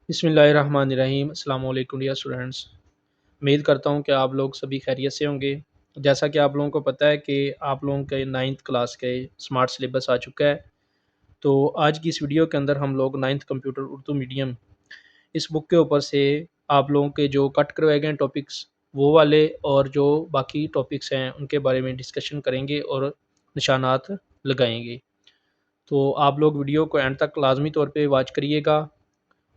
बिस्मिल्लाहिर्रहमानिर्रहीम। अस्सलाम वालेकुम डियर स्टूडेंट्स। उम्मीद करता हूँ कि आप लोग सभी खैरियत से होंगे। जैसा कि आप लोगों को पता है कि आप लोगों के 9th क्लास के स्मार्ट सिलेबस आ चुका है। तो आज की इस वीडियो के अंदर हम लोग 9th कंप्यूटर उर्दू मीडियम इस बुक के ऊपर से आप लोगों के जो कट करवाए गए टॉपिक्स वो वाले और जो बाकी टॉपिक्स हैं उनके बारे में डिस्कशन करेंगे और निशानात लगाएंगे। तो आप लोग वीडियो को एंड तक लाजमी तौर पे वॉच करिएगा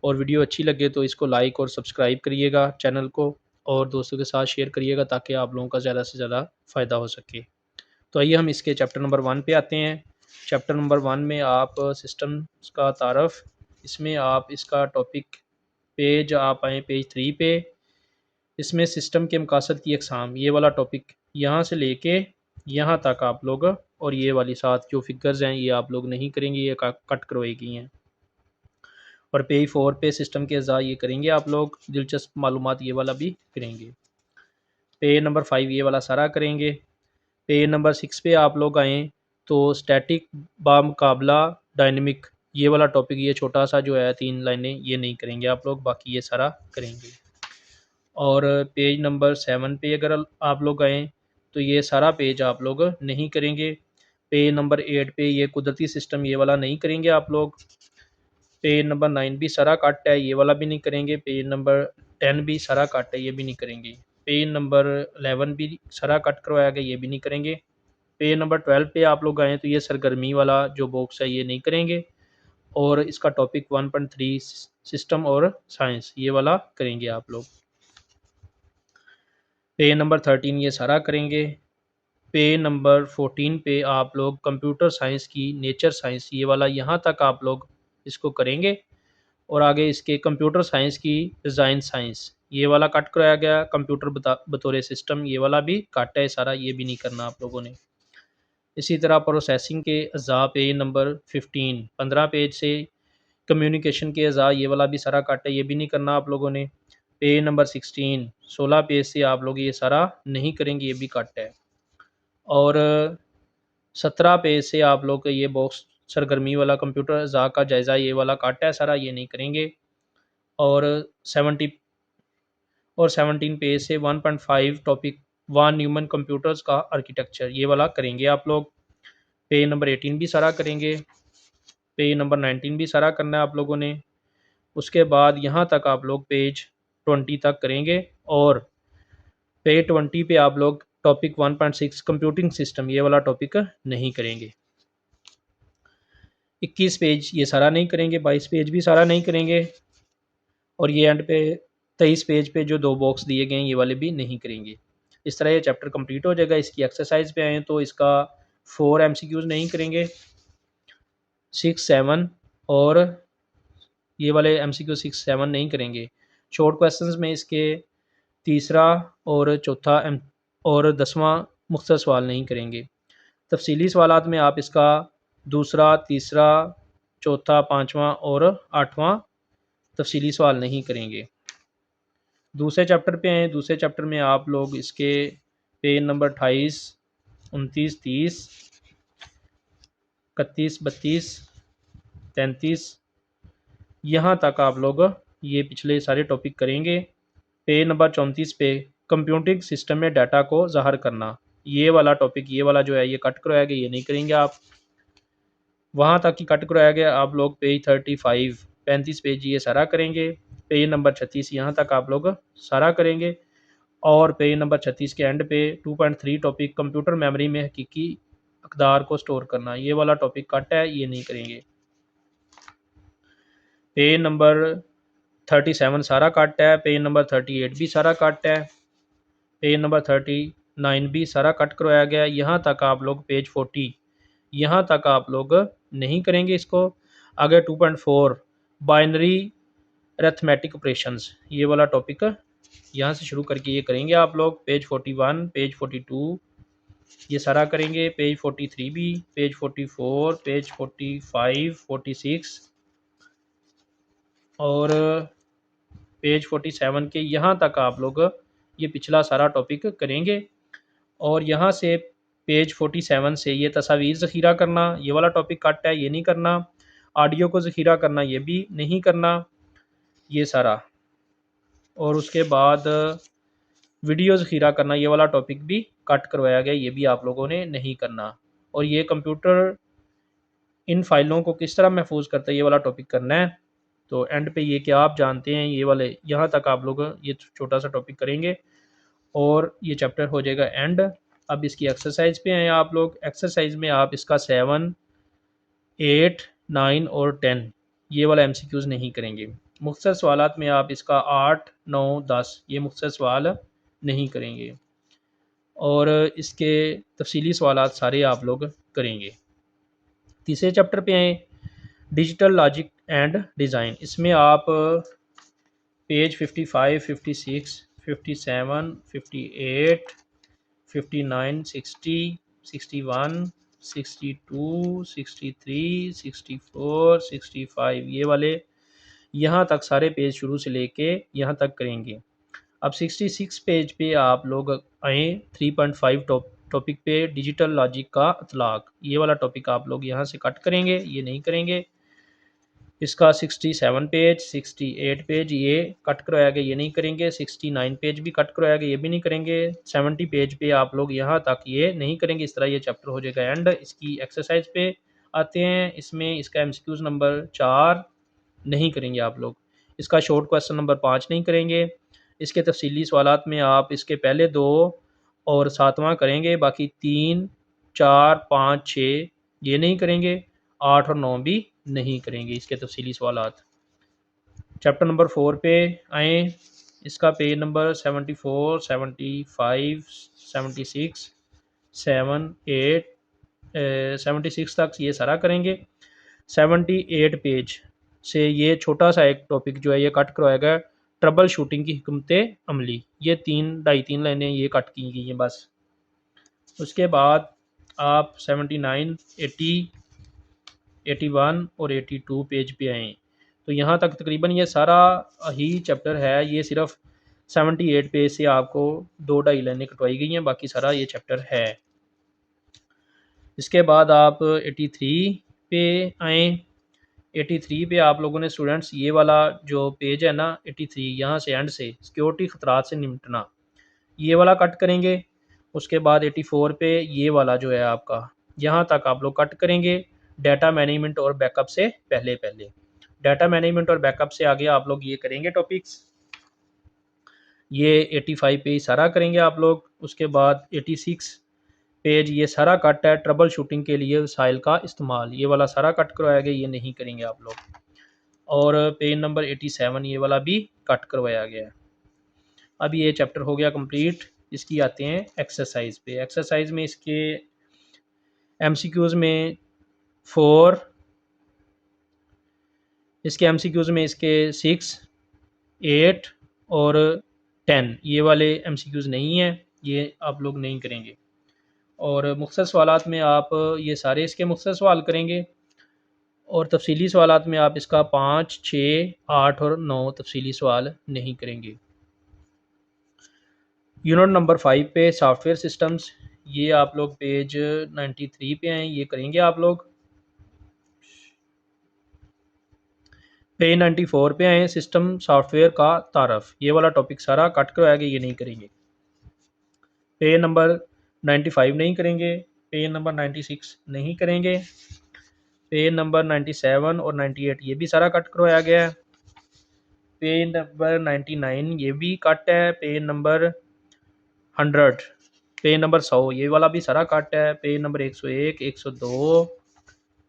और वीडियो अच्छी लगे तो इसको लाइक और सब्सक्राइब करिएगा चैनल को, और दोस्तों के साथ शेयर करिएगा ताकि आप लोगों का ज़्यादा से ज़्यादा फ़ायदा हो सके। तो आइए हम इसके चैप्टर नंबर 1 पे आते हैं। चैप्टर नंबर 1 में आप सिस्टम्स का तारफ़, इसमें आप इसका टॉपिक पेज आप आएँ पेज 3 पे। इसमें सिस्टम के मकासद की अक़साम, ये वाला टॉपिक यहाँ से लेके यहाँ तक आप लोग, और ये वाली साथ जो फ़िगर्स हैं ये आप लोग नहीं करेंगे, ये कट करवाई गई हैं। और पेज 4 पे सिस्टम के अज़ा ये करेंगे आप लोग, दिलचस्प मालूमात ये वाला भी करेंगे। पेज नंबर 5 ये वाला सारा करेंगे। पेज नंबर 6 पे आप लोग आएँ तो स्टैटिक बामुकाबला डायनेमिक, ये वाला टॉपिक, ये छोटा सा जो है 3 लाइनें, ये नहीं करेंगे आप लोग, बाकी ये सारा करेंगे। और पेज नंबर 7 पे अगर आप लोग आएँ तो ये सारा पेज आप लोग नहीं करेंगे। पेज नंबर 8 पे ये कुदरती सिस्टम, ये वाला नहीं करेंगे आप लोग। पेज नंबर 9 भी सारा कट है, ये वाला भी नहीं करेंगे। पेज नंबर 10 भी सारा कट है, ये भी नहीं करेंगे। पेज नंबर 11 भी सारा कट करवाया गया, ये भी नहीं करेंगे। पेज नंबर 12 पे आप लोग आएँ तो ये सरगर्मी वाला जो बॉक्स है ये नहीं करेंगे। और इसका टॉपिक 1.3 सिस्टम और साइंस, ये वाला करेंगे आप लोग। पेज नंबर 13 ये सारा करेंगे। पेज नंबर 14 पे आप लोग कंप्यूटर साइंस की नेचर साइंस, ये वाला यहाँ तक आप लोग इसको करेंगे। और आगे इसके कंप्यूटर साइंस की डिज़ाइन साइंस, ये वाला कट कराया गया। कंप्यूटर बतौर सिस्टम, ये वाला भी कट है सारा, ये भी नहीं करना आप लोगों ने। इसी तरह प्रोसेसिंग के अज़ा पेज नंबर 15 पेज से कम्युनिकेशन के अज़ा, ये वाला भी सारा कट है, ये भी नहीं करना आप लोगों ने। पेज नंबर 16 पेज से आप लोग ये सारा नहीं करेंगे, ये भी कट है। और 17 पेज से आप लोग का ये बॉक्स सरगर्मी वाला कंप्यूटर अज़ा का जायज़ा, ये वाला कट है सारा, ये नहीं करेंगे। और 70 और 17 पेज से 1.5 टॉपिक वान न्यूमन कंप्यूटर्स का आर्किटेक्चर, ये वाला करेंगे आप लोग। पेज नंबर 18 भी सारा करेंगे। पेज नंबर 19 भी सारा करना है आप लोगों ने। उसके बाद यहाँ तक आप लोग पेज 20 तक करेंगे। और पेज 20 पे आप लोग टॉपिक 1.6 कंप्यूटिंग सिस्टम, ये वाला टॉपिक नहीं करेंगे। 21 पेज ये सारा नहीं करेंगे, 22 पेज भी सारा नहीं करेंगे। और ये एंड पे 23 पेज पे जो 2 बॉक्स दिए गए हैं ये वाले भी नहीं करेंगे। इस तरह ये चैप्टर कंप्लीट हो जाएगा। इसकी एक्सरसाइज पे आएँ तो इसका 4 एमसीक्यूज़ नहीं करेंगे, 6, 7 और ये वाले एमसीक्यू 6, 7 नहीं करेंगे। शॉर्ट क्वेश्चंस में इसके तीसरा और चौथा और 10वां मुख्तसर सवाल नहीं करेंगे। तफसीली सवालात में आप इसका दूसरा, तीसरा, चौथा, 5वां और 8वां तफसीली सवाल नहीं करेंगे। दूसरे चैप्टर पे आएँ। दूसरे चैप्टर में आप लोग इसके पेज नंबर 28, 29, 30, 31, 32, 33 यहाँ तक आप लोग ये पिछले सारे टॉपिक करेंगे। पेज नंबर 34 पे कंप्यूटिंग सिस्टम में डाटा को ज़ाहिर करना, ये वाला टॉपिक, ये वाला जो है ये कट करवाया गया, ये नहीं करेंगे आप। वहाँ तक ही कट करवाया गया। आप लोग पेज 35, 35 पेज ये सारा करेंगे। पेज नंबर 36 यहाँ तक आप लोग सारा करेंगे। और पेज नंबर 36 के एंड पे 2.3 टॉपिक कंप्यूटर मेमोरी में हकीकी अक़दार को स्टोर करना, ये वाला टॉपिक कट है, ये नहीं करेंगे। पेज नंबर 37 सारा कट है। पेज नंबर 38 भी सारा कट है। पेज नंबर 39 भी सारा कट करवाया गया। यहाँ तक आप लोग पेज 40 यहाँ तक आप लोग नहीं करेंगे इसको। आगे 2.4 बाइनरी अरिथमेटिक ऑपरेशंस, ये वाला टॉपिक यहाँ से शुरू करके ये करेंगे आप लोग। पेज 41, पेज 42 ये सारा करेंगे। पेज 43 भी, पेज 44, पेज 45, 46 और पेज 47 के यहाँ तक आप लोग ये पिछला सारा टॉपिक करेंगे। और यहाँ से पेज 47 से ये तस्वीर ज़ख़ीरा करना, ये वाला टॉपिक कट है, ये नहीं करना। ऑडियो को ज़ख़ीरा करना, ये भी नहीं करना। ये सारा, और उसके बाद वीडियो ज़ख़ीरा करना, ये वाला टॉपिक भी कट करवाया गया, ये भी आप लोगों ने नहीं करना। और ये कंप्यूटर इन फ़ाइलों को किस तरह महफूज करता है, ये वाला टॉपिक करना है। तो एंड पे ये क्या आप जानते हैं, ये वाले यहाँ तक आप लोग ये छोटा सा टॉपिक करेंगे और ये चैप्टर हो जाएगा एंड। अब इसकी एक्सरसाइज पे हैं आप लोग। एक्सरसाइज में आप इसका 7, 8, 9 और 10 ये वाला एमसीक्यूज़ नहीं करेंगे। मुख्तसर सवालात में आप इसका 8, 9, 10 ये मुख्तसर सवाल नहीं करेंगे, और इसके तफसीली सवालात सारे आप लोग करेंगे। तीसरे चैप्टर पे आए, डिजिटल लॉजिक एंड डिज़ाइन। इसमें आप पेज 55, 56, 57, 58, 59, 60, 61, 62, 63, 64, 65 ये वाले यहाँ तक सारे पेज शुरू से लेके यहाँ तक करेंगे। अब 66 पेज पे आप लोग आए 3.5 टॉपिक पे, डिजिटल लॉजिक का इतलाक। ये वाला टॉपिक आप लोग यहाँ से कट करेंगे, ये नहीं करेंगे। इसका 67 पेज, 68 पेज ये कट करवाया गया, ये नहीं करेंगे। 69 पेज भी कट करवाया गया, ये भी नहीं करेंगे। 70 पेज पे आप लोग यहाँ तक ये नहीं करेंगे। इस तरह ये चैप्टर हो जाएगा एंड। इसकी एक्सरसाइज पे आते हैं। इसमें इसका एमसीक्यूज नंबर 4 नहीं करेंगे आप लोग। इसका शॉर्ट क्वेश्चन नंबर 5 नहीं करेंगे। इसके तफसीली सवालात में आप इसके पहले 2 और 7वां करेंगे, बाकी 3, 4, 5, 6 ये नहीं करेंगे। 8 और 9 भी नहीं करेंगे इसके तफसीली सवालात। चैप्टर नंबर 4 पे आए। इसका पेज नंबर 74, 75, 76, 7, 8, 76 तक ये सारा करेंगे। 78 पेज से ये छोटा सा एक टॉपिक जो है ये कट करवाया गया, ट्रबल शूटिंग की हिकमत अमली। ये 3 लाइनें ये कट की गई हैं बस। उसके बाद आप 79, 80, 81 और 82 पेज पे आएँ। तो यहाँ तक तकरीबन ये सारा ही चैप्टर है। ये सिर्फ 78 पेज से आपको 2-2.5 लाइनें कटवाई गई हैं, बाकी सारा ये चैप्टर है। इसके बाद आप 83 पे आएँ। 83 पे आप लोगों ने स्टूडेंट्स ये वाला जो पेज है ना 83, यहाँ से एंड से सिक्योरिटी ख़तरात से निपटना, ये वाला कट करेंगे। उसके बाद 84 पे ये वाला जो है आपका, यहाँ तक आप लोग कट करेंगे। डाटा मैनेजमेंट और बैकअप से पहले पहले, डाटा मैनेजमेंट और बैकअप से आगे आप लोग ये करेंगे टॉपिक्स। ये 85 पे सारा करेंगे आप लोग। उसके बाद 86 पेज ये सारा कट है, ट्रबल शूटिंग के लिए वसाइल का इस्तेमाल, ये वाला सारा कट करवाया गया, ये नहीं करेंगे आप लोग। और पेज नंबर 87 ये वाला भी कट करवाया गया है। अब ये चैप्टर हो गया कंप्लीट। इसकी आते हैं एक्सरसाइज पे। एक्सरसाइज में इसके एमसीक्यूज़ में 4, इसके एमसीक्यूज़ में इसके 6, 8 और 10 ये वाले एमसीक्यूज़ नहीं हैं, ये आप लोग नहीं करेंगे। और मुख्तसर सवालात में आप ये सारे इसके मुख्तसर सवाल करेंगे, और तफसीली सवालात में आप इसका 5, 6, 8 और 9 तफसीली सवाल नहीं करेंगे। यूनिट नंबर 5 पे सॉफ्टवेयर सिस्टम्स, ये आप लोग पेज 93 पे हैं, ये करेंगे आप लोग। पेज 94 पे आए, सिस्टम सॉफ्टवेयर का तारफ़, ये वाला टॉपिक सारा कट करवाया गया, ये नहीं करेंगे। पेज नंबर 95 नहीं करेंगे। पेज नंबर 96 नहीं करेंगे। पेज नंबर 97 और 98 ये भी सारा कट करवाया गया है। पेज नंबर 99 ये भी कट है। पेज नंबर 100, पेज नंबर 100 ये वाला भी सारा कट है। पेज नंबर 101, 102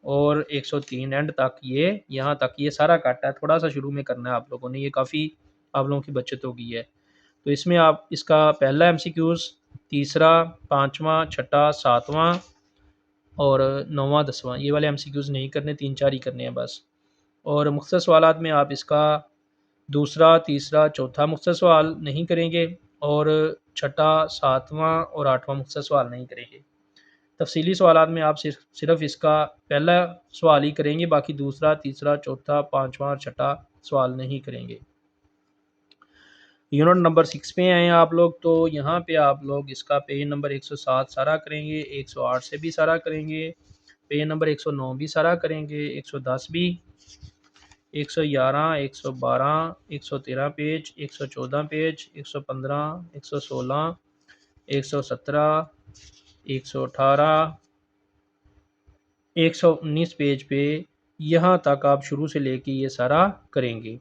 और 103 एंड तक ये यहाँ तक ये सारा कट है। थोड़ा सा शुरू में करना है आप लोगों ने, ये काफ़ी आप लोगों की बचत हो गई है। तो इसमें आप इसका पहला एमसीक्यूज़, तीसरा, 5वां, छठा, 7वां और 9वां, 10वां ये वाले एमसीक्यूज़ नहीं करने, 3-4 ही करने हैं बस। और मुख्तसर सवालात में आप इसका दूसरा, तीसरा, चौथा मुख्तसर सवाल नहीं करेंगे, और छठा, 7वां और 8वां मुख्तसर सवाल नहीं करेंगे। तफसीली सवालात में आप सिर्फ इसका पहला सवाल ही करेंगे, बाकी दूसरा, तीसरा, चौथा, 5वां और छठा सवाल नहीं करेंगे। यूनिट नंबर 6 पे आए आप लोग, तो यहाँ पे आप लोग इसका पेज नंबर 107 सारा करेंगे, 108 से भी सारा करेंगे, पेज नंबर 109 भी सारा करेंगे, 110 भी, 111, 112, 113 पेज, 114 पेज, 115, 116, 117, 118, 119 पेज पे यहाँ तक आप शुरू से लेके ये सारा करेंगे।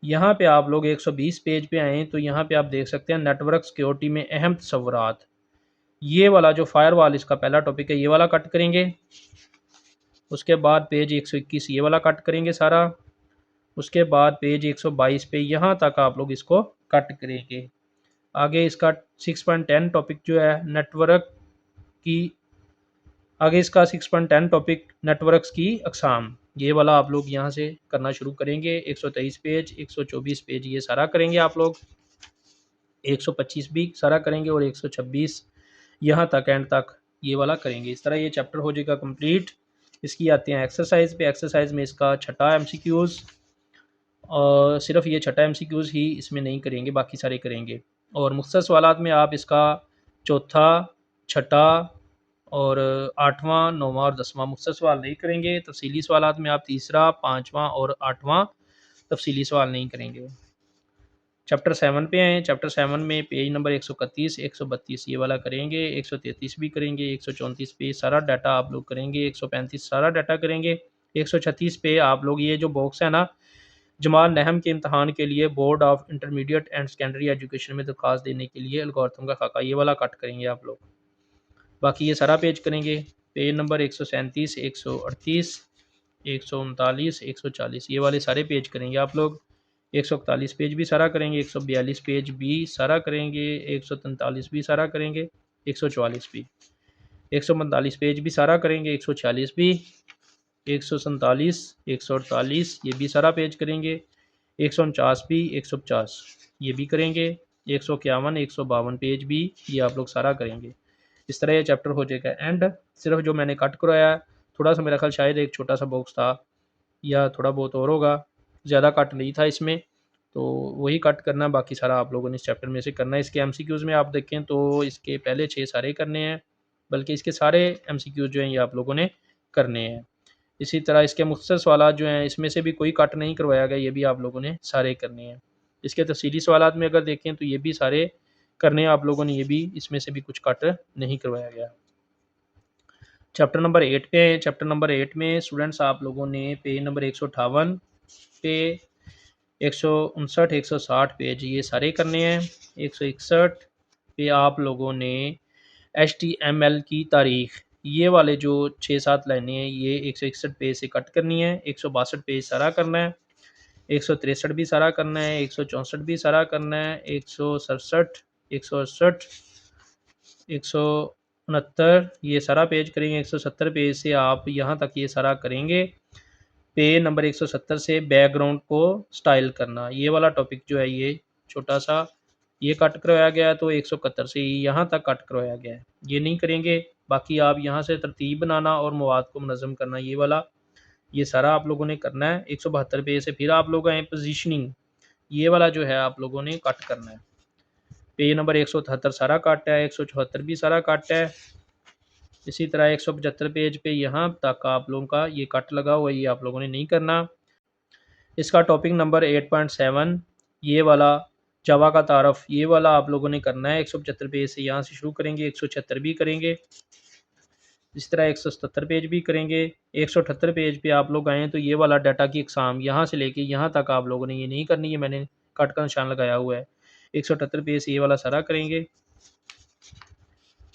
यहाँ पे आप लोग 120 पेज पे आएँ तो यहाँ पे आप देख सकते हैं नेटवर्क सिक्योरिटी में अहम तस्वुरात। ये वाला जो फायरवॉल इसका पहला टॉपिक है, ये वाला कट करेंगे। उसके बाद पेज 121 ये वाला कट करेंगे सारा। उसके बाद पेज 122 पे यहाँ तक आप लोग इसको कट करेंगे। आगे इसका 6.10 टॉपिक जो है नेटवर्क की, आगे इसका 6.10 टॉपिक नेटवर्क्स की अकसाम, ये वाला आप लोग यहाँ से करना शुरू करेंगे। 123 पेज, 124 पेज ये सारा करेंगे आप लोग। 125 भी सारा करेंगे और 126 यहाँ तक एंड तक ये वाला करेंगे। इस तरह ये चैप्टर हो जाएगा कंप्लीट। इसकी आते हैं एक्सरसाइज पे। एक्सरसाइज में इसका छठा एमसीक्यूज़, और सिर्फ ये छठा एमसीक्यूज़ ही इसमें नहीं करेंगे, बाकी सारे करेंगे। और मुख्तसर सवालात में आप इसका चौथा, छठा और आठवां, नौवां और 10वां मुख्तसर सवाल नहीं करेंगे। तफसीली सवालात में आप तीसरा, पाँचवां और आठवां तफसीली सवाल नहीं करेंगे। चैप्टर 7 पे आए। चैप्टर 7 में पेज नंबर 131, 132 ये वाला करेंगे। 133 भी करेंगे। 134 पे सारा डाटा आप लोग करेंगे। 135 सारा डाटा करेंगे। 136 पे आप लोग ये जो बॉक्स है ना, जमाल नहम के इम्तहान के लिए board of intermediate and secondary education में दरख्वास्त देने के लिए एल्गोरिथम का खाका, ये वाला कट करेंगे आप लोग। बाकी ये सारा पेज करेंगे। पेज नंबर 137, 138, 139, 140 ये वाले सारे पेज करेंगे आप लोग। 141 पेज भी सारा करेंगे। 142 पेज भी सारा करेंगे। 143 भी सारा करेंगे। 144 भी। 145 पेज भी सारा करेंगे। 146 भी। 147, 148 ये भी सारा पेज करेंगे। 149 भी, 150 ये भी करेंगे। 151, 152 पेज भी ये आप लोग सारा करेंगे। इस तरह ये चैप्टर हो जाएगा एंड। सिर्फ जो मैंने कट करवाया थोड़ा सा, मेरा ख्याल शायद एक छोटा सा बॉक्स था या थोड़ा बहुत और होगा, ज़्यादा कट नहीं था इसमें, तो वही कट करना, बाकी सारा आप लोगों ने इस चैप्टर में से करना है। इसके एमसीक्यूज़ में आप देखें तो इसके पहले 6 सारे करने हैं, बल्कि इसके सारे एमसीक्यूज़ जो हैं ये आप लोगों ने करने हैं। इसी तरह इसके मुख्तसर सवालात जो हैं इसमें से भी कोई कट नहीं करवाया गया, ये भी आप लोगों ने सारे करने हैं। इसके तफसीली सवालात में अगर देखें तो ये भी सारे करने हैं आप लोगों ने, ये भी इसमें से भी कुछ कट नहीं करवाया गया। चैप्टर नंबर 8 पे हैं। चैप्टर नंबर 8 में स्टूडेंट्स आप लोगों ने पेज नंबर 158 पे 159, 160 पेज ये सारे करने हैं। 161 पे आप लोगों ने HTML की तारीख, ये वाले जो 6-7 लाइनें हैं ये 161 पेज से कट करनी है। 162 पेज सारा करना है। 163 भी सारा करना है। 164 भी सारा करना है। 167, 168, 169 ये सारा पेज करेंगे। 170 पेज से आप यहाँ तक ये सारा करेंगे। पेज नंबर 170 से बैकग्राउंड को स्टाइल करना, ये वाला टॉपिक जो है ये छोटा सा ये कट करवाया गया है, तो 171 से यहाँ तक कट करवाया गया है, ये नहीं करेंगे। बाकी आप यहाँ से तरतीब बनाना और मवाद को मुनज़्ज़म करना, ये वाला ये सारा आप लोगों ने करना है। 172 पेज से फिर आप लोग आए पोजीशनिंग, ये वाला जो है आप लोगों ने कट करना है। पेज नंबर 173 सारा कट है। 174 भी सारा कट है। इसी तरह 175 पेज पे यहाँ तक आप लोगों का ये कट लगा हुआ है, ये आप लोगों ने नहीं करना। इसका टॉपिक नंबर 8.7 ये वाला जावा का तारफ़, ये वाला आप लोगों ने करना है। 175 पेज से यहाँ से शुरू करेंगे। 176 भी करेंगे। इस तरह 177 पेज भी करेंगे। 178 पेज पे आप लोग आएँ तो ये वाला डाटा की अक़साम यहाँ से लेके यहाँ तक आप लोगों ने ये नहीं करनी है, मैंने कट का निशान लगाया हुआ है। 178 पेज से ये वाला सारा करेंगे।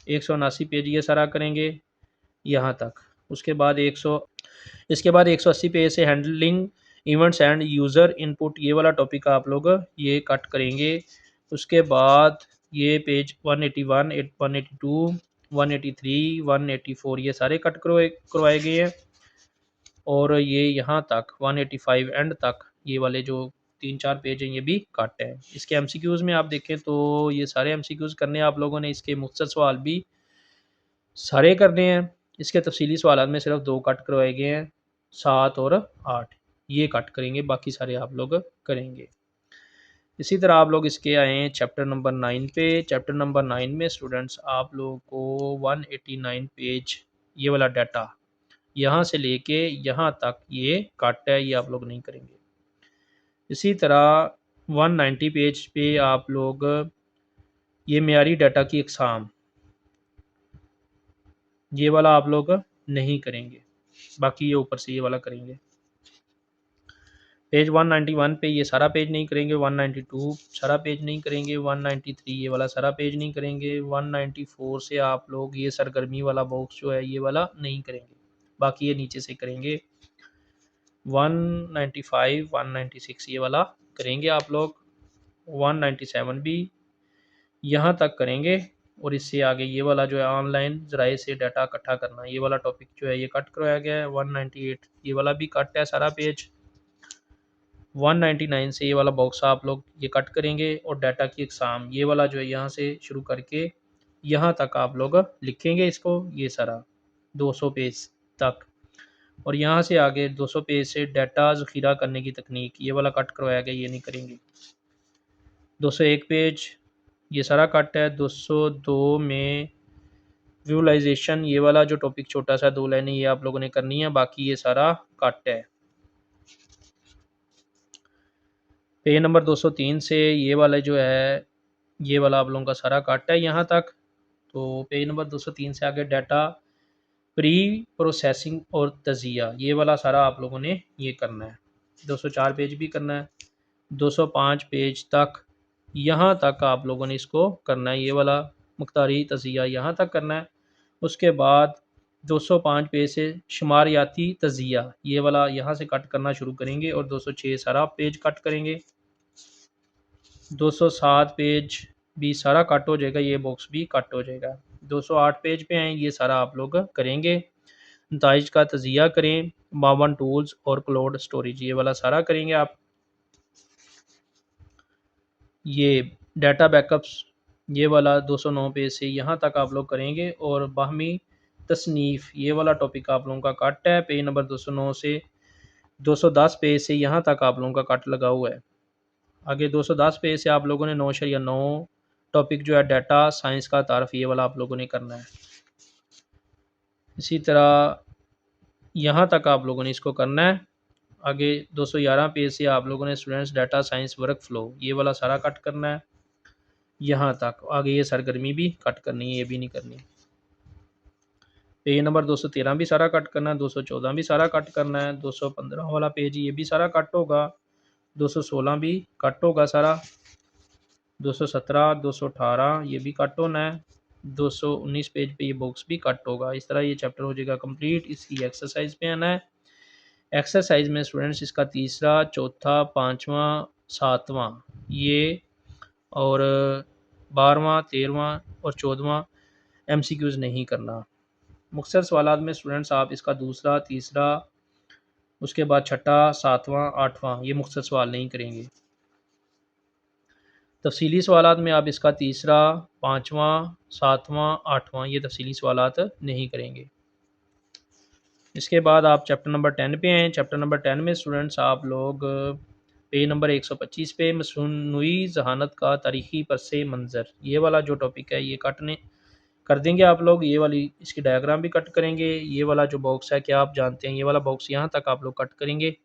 179 पेज ये सारा करेंगे यहाँ तक। उसके बाद इसके बाद 180 पेज से handling events end user input, ये वाला टॉपिक आप लोग ये कट करेंगे। उसके बाद ये पेज 181, 182, 183, 184 ये सारे कट करवाए गए हैं। और ये यहाँ तक 185 एंड तक ये वाले जो 3-4 पेज हैं ये भी कट है। इसके एमसीक्यूज़ में आप देखें तो ये सारे एमसीक्यूज़ करने हैं आप लोगों ने। इसके मुख्तसर सवाल भी सारे करने हैं। इसके तफसीली सवालात में सिर्फ 2 कट करवाए गए हैं, 7 और 8 ये कट करेंगे, बाकी सारे आप लोग करेंगे। इसी तरह आप लोग इसके आए हैं चैप्टर नंबर 9 पे। चैप्टर नंबर 9 में स्टूडेंट्स आप लोगों को 189 पेज ये वाला डाटा यहाँ से लेके यहाँ तक ये कट है, ये आप लोग नहीं करेंगे। इसी तरह 190 पेज पे आप लोग ये मेयारी डाटा की अक़साम, ये वाला आप लोग नहीं करेंगे, बाकी ये ऊपर से ये वाला करेंगे। पेज 191 पे ये सारा पेज नहीं करेंगे, 192 सारा पेज नहीं करेंगे, 193 ये वाला सारा पेज नहीं करेंगे, 194 से आप लोग ये सरगर्मी वाला बॉक्स जो है ये वाला नहीं करेंगे, बाकी ये नीचे से करेंगे। 195 196 ये वाला करेंगे आप लोग, 197 भी यहाँ तक करेंगे, और इससे आगे ये वाला जो है ऑनलाइन ज़राए से डाटा इकट्ठा करना, ये वाला टॉपिक जो है ये कट करवाया गया है। 198 ये वाला भी कट है सारा पेज। 199 से ये वाला बॉक्स आप लोग ये कट करेंगे, और डाटा की एग्ज़ाम ये वाला जो है यहाँ से शुरू करके यहाँ तक आप लोग लिखेंगे इसको, ये सारा 200 पेज तक, और यहाँ से आगे 200 पेज से डाटा ज़ख़ीरा करने की तकनीक ये वाला कट करवाया गया, ये नहीं करेंगे। 201 पेज ये सारा कट है। 202 में विजुअलाइजेशन ये वाला जो टॉपिक छोटा सा 2 लाइनें ये आप लोगों ने करनी है, बाकी ये सारा कट है। पेज नंबर 203 से ये वाला जो है ये वाला आप लोगों का सारा कट है यहाँ तक। तो पेज नंबर 203 से आगे डाटा प्री प्रोसेसिंग और तजिया ये वाला सारा आप लोगों ने ये करना है। 204 पेज भी करना है। 205 पेज तक यहाँ तक आप लोगों ने इसको करना है, ये वाला मुख्तारी तजिया यहाँ तक करना है। उसके बाद 205 पेज से शुमारियाती तजिया ये वाला यहाँ से कट करना शुरू करेंगे, और 206 सारा पेज कट करेंगे। 207 पेज भी सारा कट हो जाएगा, ये बॉक्स भी कट हो जाएगा। 208 पेज पे हैं, ये सारा आप लोग करेंगे। नताइज का तजिया करें, मावन टूल्स और क्लाउड स्टोरेज ये वाला सारा करेंगे आप। ये डाटा बैकअप्स ये वाला 209 पेज से यहाँ तक आप लोग करेंगे, और बाहमी तसनीफ़ ये वाला टॉपिक आप लोगों का कट है। पेज नंबर 209 से 210 पेज से यहाँ तक आप लोगों का कट लगा हुआ है। आगे 210 पेज से आप लोगों ने 9/9 टॉपिक जो है डाटा साइंस का तारफ़ ये वाला आप लोगों ने करना है। इसी तरह यहाँ तक आप लोगों ने इसको करना है। आगे 211 पेज से आप लोगों ने students data science work flow ये वाला सारा कट करना है यहाँ तक। आगे ये सरगर्मी भी कट करनी है, ये भी नहीं करनी। पेज नंबर 213 भी सारा कट करना है, 214 भी सारा कट करना है, 215 वाला पेज ये भी सारा कट होगा, 216 भी कट होगा सारा, 217 218 ये भी कट होना है, 219 पेज पे ये बॉक्स भी कट होगा। इस तरह ये चैप्टर हो जाएगा कंप्लीट। इसकी एक्सरसाइज पे आना है। एक्सरसाइज में स्टूडेंट्स इसका तीसरा, चौथा, पाँचवा, सातवां ये, और 12वां, 13वां और 14वां MCQs नहीं करना। मुख्तसर सवालात में स्टूडेंट्स आप इसका दूसरा, तीसरा, उसके बाद छठा, सातवां, आठवां ये मुख्तसर सवाल नहीं करेंगे। तफसीली सवालात में आप इसका तीसरा, पाँचवां, सातवां, आठवां ये तफसीली सवालात नहीं करेंगे। इसके बाद आप चैप्टर नंबर 10 पे हैं। चैप्टर नंबर 10 में स्टूडेंट्स आप लोग पेज नंबर 125 पे मसनूई जहानत का तारीख़ी पस मंज़र ये वाला जो टॉपिक है ये कटने कर देंगे आप लोग। ये वाली इसकी डायग्राम भी कट करेंगे। ये वाला जो बॉक्स है क्या आप जानते हैं, ये वाला बॉक्स यहाँ तक आप लोग कट करेंगे।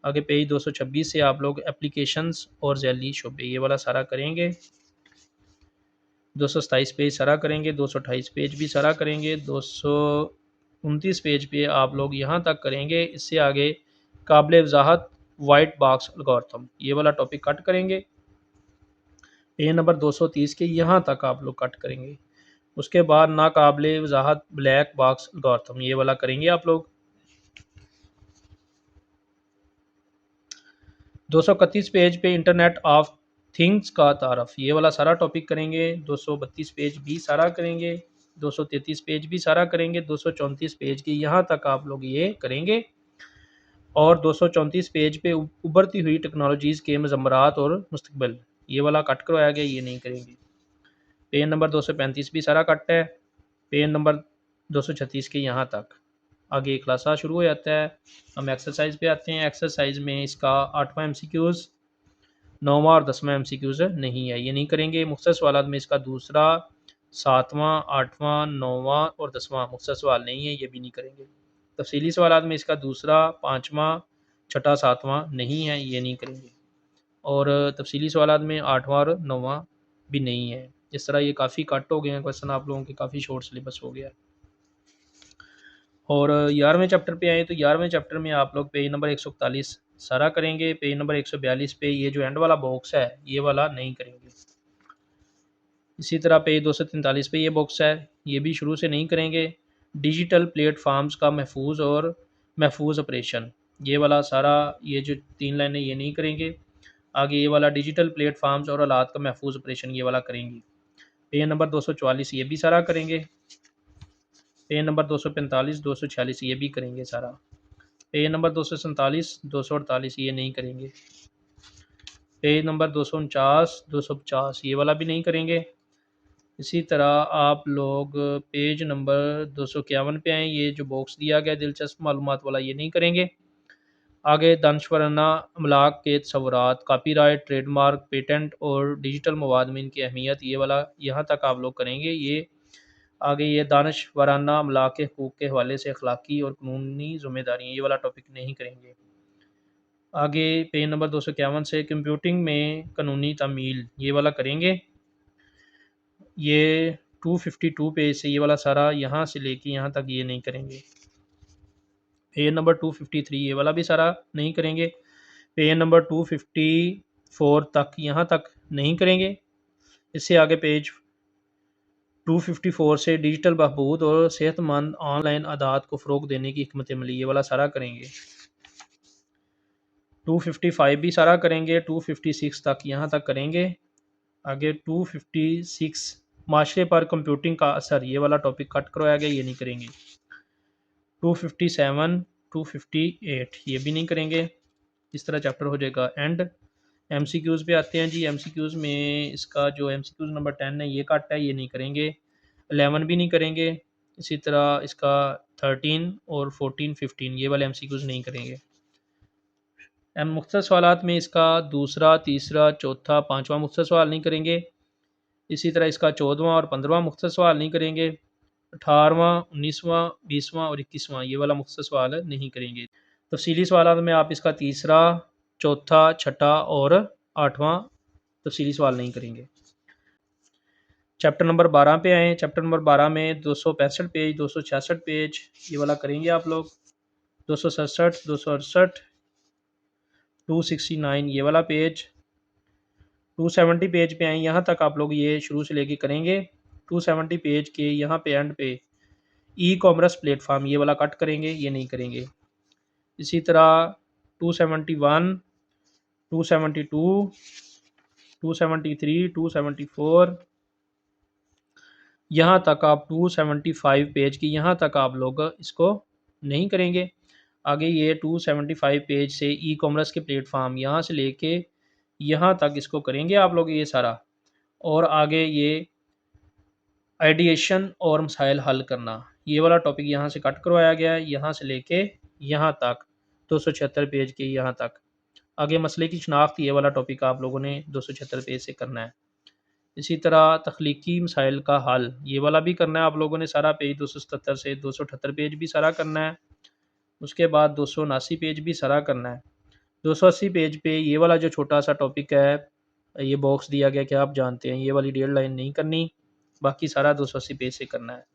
आगे पेज 226 से आप लोग एप्लीकेशंस और जैली शोबे ये वाला सारा करेंगे। 227 पेज सारा करेंगे, 228 पेज भी सारा करेंगे, 229 पेज पे आप लोग यहाँ तक करेंगे। इससे आगे काबिल वजाहत वाइट बॉक्स एल्गोरिथम ये वाला टॉपिक कट करेंगे। पेज नंबर 230 के यहाँ तक आप लोग कट करेंगे। उसके बाद नाकाबिल वजाहत ब्लैक बॉक्स एल्गोरिथम ये वाला करेंगे आप लोग। 231 पेज पे इंटरनेट ऑफ थिंग्स का तारफ़ ये वाला सारा टॉपिक करेंगे। 232 पेज भी सारा करेंगे, 233 पेज भी सारा करेंगे, 234 पेज की यहाँ तक आप लोग ये करेंगे, और 234 पेज पे उभरती हुई टेक्नोलॉजीज़ के मज़म्मरात और मुस्तकबिल ये वाला कट करवाया गया, ये नहीं करेंगे। पेज नंबर 235 भी सारा कट है। पेज नंबर 236 के यहाँ तक आगे क्लासा शुरू हो जाता है। हम एक्सरसाइज पे आते हैं। एक्सरसाइज में इसका 8वां MCQs, 9वां और 10वां MCQs नहीं है, ये नहीं करेंगे। मुख्तसर सवालात में इसका दूसरा, 7वां, 8वां, 9वां और 10वां मुख्तसर सवाल नहीं है, ये भी नहीं करेंगे। तफसीली सवालात में इसका दूसरा, पाँचवा, छठा, सातवां नहीं है, ये नहीं करेंगे। और तफसीली सवालात में आठवां और नौवां भी नहीं है। इस तरह ये काफ़ी कट हो गए हैं क्वेश्चन, आप लोगों के काफ़ी शॉर्ट सिलेबस हो गया है। और 11वें चैप्टर पे आए तो 11वें चैप्टर में आप लोग पेज नंबर 141 सारा करेंगे। पेज नंबर 142 पे ये जो एंड वाला बॉक्स है ये वाला नहीं करेंगे। इसी तरह पेज 243 पे ये बॉक्स है, ये भी शुरू से नहीं करेंगे। डिजिटल प्लेटफॉर्म्स का महफूज और महफूज ऑपरेशन, ये वाला सारा, ये जो 3 लाइनें ये नहीं करेंगे। आगे ये वाला डिजिटल प्लेटफॉर्म्स और आलात का महफूज ऑपरेशन ये वाला करेंगे। पेज नंबर 244 ये भी सारा करेंगे। पेज नंबर 245 246 ये भी करेंगे सारा। पेज नंबर 247 248 ये नहीं करेंगे। पेज नंबर 249 250 ये वाला भी नहीं करेंगे। इसी तरह आप लोग पेज नंबर 251 पे आएँ, ये जो बॉक्स दिया गया दिलचस्प मालूमात वाला ये नहीं करेंगे। आगे दानश्वराना अमलाक के तसव्वुरात, कॉपीराइट, ट्रेडमार्क, पेटेंट और डिजिटल मवाद में इनकी अहमियत, ये वाला यहाँ तक आप लोग करेंगे। ये आगे ये दानश्वराना अमलाक के हकूक़ के हवाले से अखलाकी और कानूनी ज़िम्मेदारियाँ, ये वाला टॉपिक नहीं करेंगे। आगे पेज नंबर 251 से कंप्यूटिंग में कानूनी तामील, ये वाला करेंगे। ये 252 पेज से ये वाला सारा, यहाँ से लेके यहाँ तक ये नहीं करेंगे। पेज नंबर 253 ये वाला भी सारा नहीं करेंगे। पेज नंबर 254 तक यहाँ तक नहीं करेंगे। इससे आगे पेज 254 से डिजिटल बहबूद और सेहतमंद ऑनलाइन आदात को फ़रोग देने की हिकमत अमली, ये वाला सारा करेंगे। 255 भी सारा करेंगे। 256 तक यहाँ तक करेंगे। आगे 256 माशरे पर कंप्यूटिंग का असर, ये वाला टॉपिक कट करवाया गया, ये नहीं करेंगे। 257 258 ये भी नहीं करेंगे। इस तरह चैप्टर हो जाएगा एंड। एमसीक्यूज़ पे आते हैं जी। एमसीक्यूज़ में इसका जो एमसीक्यूज़ नंबर 10 है ये कट है, ये नहीं करेंगे। 11 भी नहीं करेंगे। इसी तरह इसका 13 और 14 15 ये वाले एमसीक्यूज़ नहीं करेंगे। मुख्तसर सवालात में इसका दूसरा, तीसरा, चौथा, पाँचवा मुख्तसर सवाल नहीं करेंगे। इसी तरह इसका 14वां और 15वां मुख्तसर सवाल नहीं करेंगे। 18वां, 19वां, 20वां और 21वां ये वाला मुख्तसर सवाल नहीं करेंगे। तफसीली सवालात में आप इसका तीसरा, चौथा, छठा और 8वां तफसीली सवाल नहीं करेंगे। चैप्टर नंबर 12 पे आएँ। चैप्टर नंबर 12 में 265 पेज, 266 पेज ये वाला करेंगे आप लोग। 267, 268, 269 ये वाला पेज। 270 पेज पे आएँ, यहाँ तक आप लोग ये शुरू से लेके करेंगे। 270 पेज के यहाँ पे एंड पे ई कॉमर्स प्लेटफॉर्म ये वाला कट करेंगे, ये नहीं करेंगे। इसी तरह 271, 272, 273, 274 यहाँ तक आप 275 पेज की यहाँ तक आप लोग इसको नहीं करेंगे। आगे ये 275 पेज से ई कॉमर्स के प्लेटफॉर्म यहाँ से लेके यहाँ तक इसको करेंगे आप लोग ये सारा। और आगे ये आइडिएशन और मसाइल हल करना, ये वाला टॉपिक यहाँ से कट करवाया गया है, यहाँ से लेके यहाँ तक 276 पेज के यहाँ तक। आगे मसले की शनाख्त, ये वाला टॉपिक आप लोगों ने 276 पेज से करना है। इसी तरह तख्लीकी मसाइल का हल, ये वाला भी करना है आप लोगों ने सारा। पेज 277 से 278 पेज भी सारा करना है। उसके बाद 279 पेज भी सारा करना है। 280 पेज पे ये वाला जो छोटा सा टॉपिक है, ये बॉक्स दिया गया कि आप जानते हैं, ये वाली 1.5 लाइन नहीं करनी, बाकी सारा 280 पेज से करना है।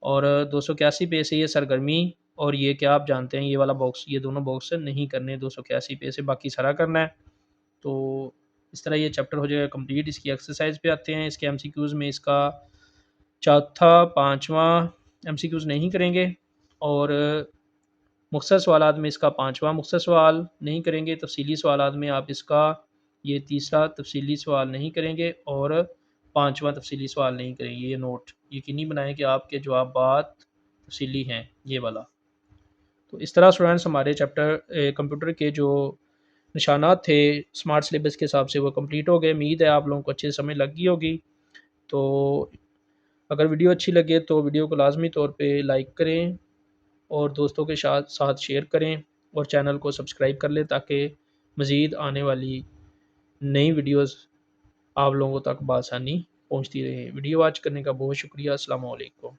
और 281 पेज से ये सरगर्मी और ये क्या आप जानते हैं, ये वाला बॉक्स, ये दोनों बॉक्स नहीं करने। 281 पेज से बाकी सारा करना है। तो इस तरह ये चैप्टर हो जाएगा कंप्लीट। इसकी एक्सरसाइज पे आते हैं। इसके एमसीक्यूज़ में इसका चौथा, पाँचवां एमसीक्यूज़ नहीं करेंगे। और मुख्तसर सवालात में इसका 5वां मुख्तसर सवाल नहीं करेंगे। तफसीली सवालात में आप इसका ये तीसरा तफसीली सवाल नहीं करेंगे और 5वां तफसीली सवाल नहीं करेंगे। ये नोट यकीनी बनाएं कि आपके जवाबात तफसीली हैं, ये वाला। तो इस तरह स्टूडेंट्स हमारे चैप्टर कंप्यूटर के जो निशानात थे स्मार्ट सिलेबस के हिसाब से वो कंप्लीट हो गए। उम्मीद है आप लोगों को अच्छे से समझ लग गई होगी। तो अगर वीडियो अच्छी लगे तो वीडियो को लाजमी तौर पे लाइक करें और दोस्तों के साथ साथ शेयर करें और चैनल को सब्सक्राइब कर लें ताकि मज़ीद आने वाली नई वीडियोस आप लोगों तक बआसानी पहुंचती रहे। वीडियो वॉच करने का बहुत शुक्रिया। अस्सलाम वालेकुम।